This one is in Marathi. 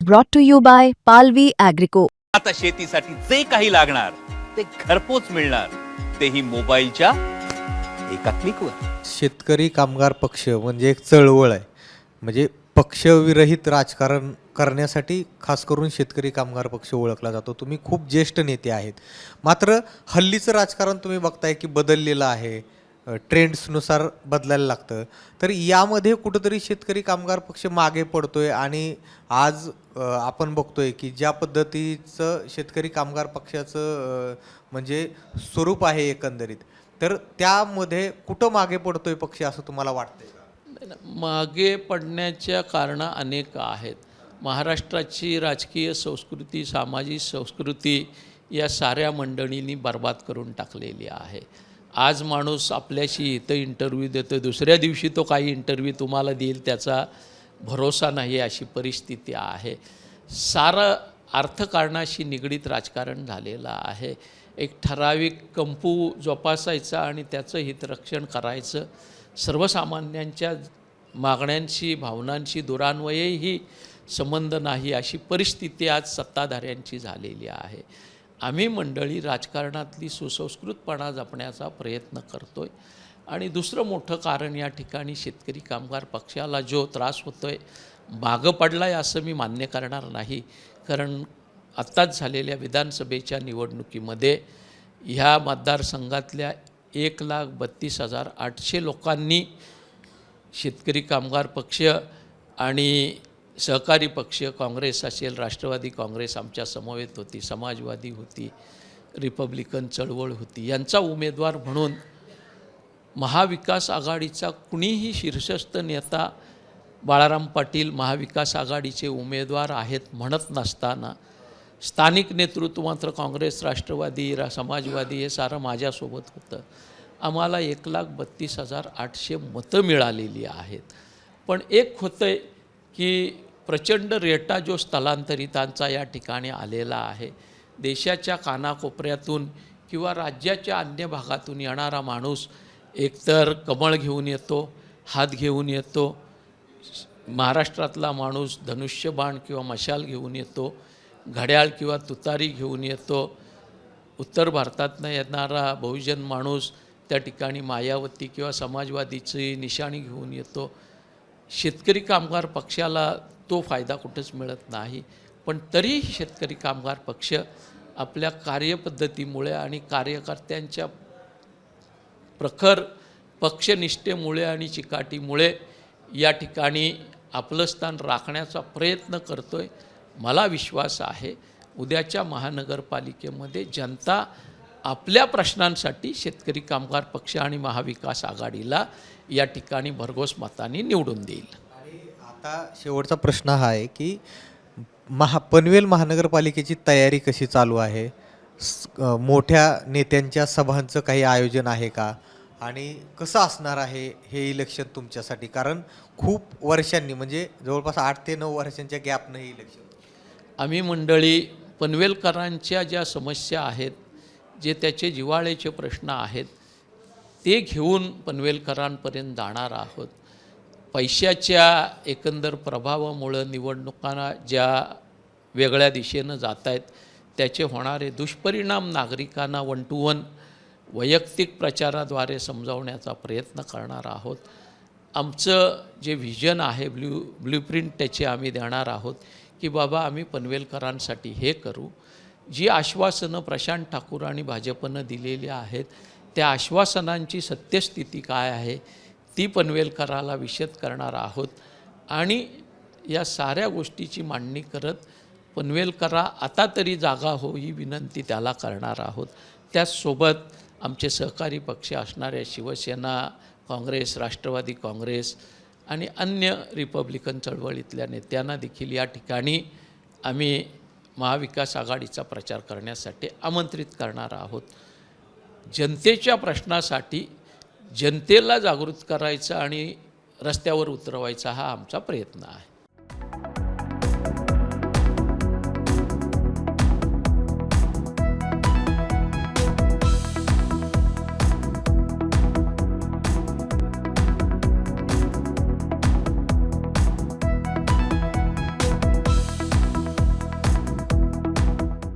brought to you by Palvi Agrico. आता शेतीसाठी जे काही लागणार ते घरपोच मिळणार, तेही मोबाईलच्या एका क्लिकवर. शेतकरी कामगार पक्ष म्हणजे एक चळवळ आहे. म्हणजे पक्षविरहित राजकारण करण्यासाठी खास करून शेतकरी कामगार पक्ष ओळखला जातो. तुम्ही खूप ज्येष्ठ नेते आहेत, मात्र हल्लीचं राजकारण तुम्ही बघताय की बदललेलं आहे, ट्रेंड्सनुसार बदलायला लागतं. तर यामध्ये कुठंतरी शेतकरी कामगार पक्ष मागे पडतोय आणि आज आपण बघतोय की ज्या पद्धतीचं शेतकरी कामगार पक्षाचं म्हणजे स्वरूप आहे एकंदरीत, तर त्यामध्ये कुठं मागे पडतोय पक्ष असं तुम्हाला वाटतंय का? मागे पडण्याच्या कारणं अनेक आहेत. महाराष्ट्राची राजकीय संस्कृती, सामाजिक संस्कृती या साऱ्या मंडळींनी बर्बाद करून टाकलेली आहे. आज माणूस आपल्याशी इथं इंटरव्ह्यू देतो, दुसऱ्या दिवशी तो काही इंटरव्ह्यू तुम्हाला देईल त्याचा भरोसा नाही, अशी परिस्थिती आहे. सारं अर्थकारणाशी निगडीत राजकारण झालेलं आहे. एक ठराविक कंपू जोपासायचा आणि त्याचं हितरक्षण करायचं. सर्वसामान्यांच्या मागण्यांशी, भावनांशी दुरान्वयही संबंध नाही, अशी परिस्थिती आज सत्ताधाऱ्यांची झालेली आहे. आम्ही मंडळी राजकारणातली सुसंस्कृतपणा जपण्याचा प्रयत्न करतो आहे. आणि दुसरं मोठं कारण या ठिकाणी शेतकरी कामगार पक्षाला जो त्रास होतो आहे, मागं पडला आहे असं मी मान्य करणार नाही. कारण आत्ताच झालेल्या विधानसभेच्या निवडणुकीमध्ये ह्या मतदारसंघातल्या 1,32,800 लोकांनी शेतकरी कामगार पक्ष आणि सहकारी पक्ष, काँग्रेस असेल, राष्ट्रवादी काँग्रेस आमच्या समवेत होती, समाजवादी होती, रिपब्लिकन चळवळ होती, यांचा उमेदवार म्हणून महाविकास आघाडीचा कुणीही शीर्षस्थ नेता बाळाराम पाटील महाविकास आघाडीचे उमेदवार आहेत म्हणत नसताना स्थानिक नेतृत्व मात्र काँग्रेस, राष्ट्रवादी, समाजवादी हे सारं माझ्यासोबत होतं. आम्हाला 1,32,800 मतं मिळालेली आहेत. पण एक होतं आहे की प्रचंड रेटा जो स्थलांतरितांचा या ठिकाणी आलेला आहे, देशाच्या कानाकोपऱ्यातून किंवा राज्याच्या अन्य भागातून येणारा माणूस एकतर कमळ घेऊन येतो, हात घेऊन येतो, महाराष्ट्रातला माणूस धनुष्यबाण किंवा मशाल घेऊन येतो, घड्याळ किंवा तुतारी घेऊन येतो, उत्तर भारतातनं येणारा बहुजन माणूस त्या ठिकाणी मायावती किंवा समाजवादीची निशाणी घेऊन येतो. शेतकरी कामगार पक्षाला तो फायदा कुठंच मिळत नाही. पण तरीही शेतकरी कामगार पक्ष आपल्या कार्यपद्धतीमुळे आणि कार्यकर्त्यांच्या प्रखर पक्षनिष्ठेमुळे आणि चिकाटीमुळे या ठिकाणी आपलं स्थान राखण्याचा प्रयत्न करतो आहे. मला विश्वास आहे उद्याच्या महानगरपालिकेमध्ये जनता आपल्या प्रश्नांसाठी शेतकरी कामगार पक्ष आणि महाविकास आघाडीला या ठिकाणी भरघोस मतांनी निवडून देईल. आणि आता शेवटचा प्रश्न हा आहे की पनवेल महानगरपालिकेची तयारी कशी चालू आहे? मोठ्या नेत्यांच्या सभांचं काही आयोजन आहे का? आणि कसं असणार आहे हे इलेक्शन तुमच्यासाठी? कारण खूप वर्षांनी म्हणजे जवळपास 8 ते 9 वर्षांच्या गॅपनं हे इलेक्शन. आम्ही मंडळी पनवेलकरांच्या ज्या समस्या आहेत, जे त्याचे जिव्हाळ्याचे प्रश्न आहेत, ते घेऊन पनवेलकरांपर्यंत जाणार आहोत. पैशाच्या एकंदर प्रभावामुळं निवडणुकांना ज्या वेगळ्या दिशेनं जात आहेत, त्याचे होणारे दुष्परिणाम नागरिकांना 1 to 1 वैयक्तिक प्रचाराद्वारे समजावण्याचा प्रयत्न करणार आहोत. आमचं जे व्हिजन आहे, ब्ल्यूप्रिंट त्याचे आम्ही देणार आहोत की बाबा आम्ही पनवेलकरांसाठी हे करू. जी आश्वासनं प्रशांत ठाकूर आणि भाजपनं दिलेली आहेत, त्या आश्वासनांची सत्यस्थिती काय आहे ती पनवेलकराला विशद करणार आहोत. आणि या साऱ्या गोष्टीची मांडणी करत पनवेलकरा आता तरी जागा हो ही विनंती त्याला करणार आहोत. त्याचसोबत आमचे सहकारी पक्ष असणाऱ्या शिवसेना, काँग्रेस, राष्ट्रवादी काँग्रेस आणि अन्य रिपब्लिकन चळवळीतल्या नेत्यांना देखील या ठिकाणी आम्ही महाविकास आघाडीचा प्रचार करण्यासाठी आमंत्रित करणार आहोत. जनतेच्या प्रश्नासाठी जनतेला जागृत करायचं आणि रस्त्यावर उतरवायचा हा आमचा प्रयत्न आहे.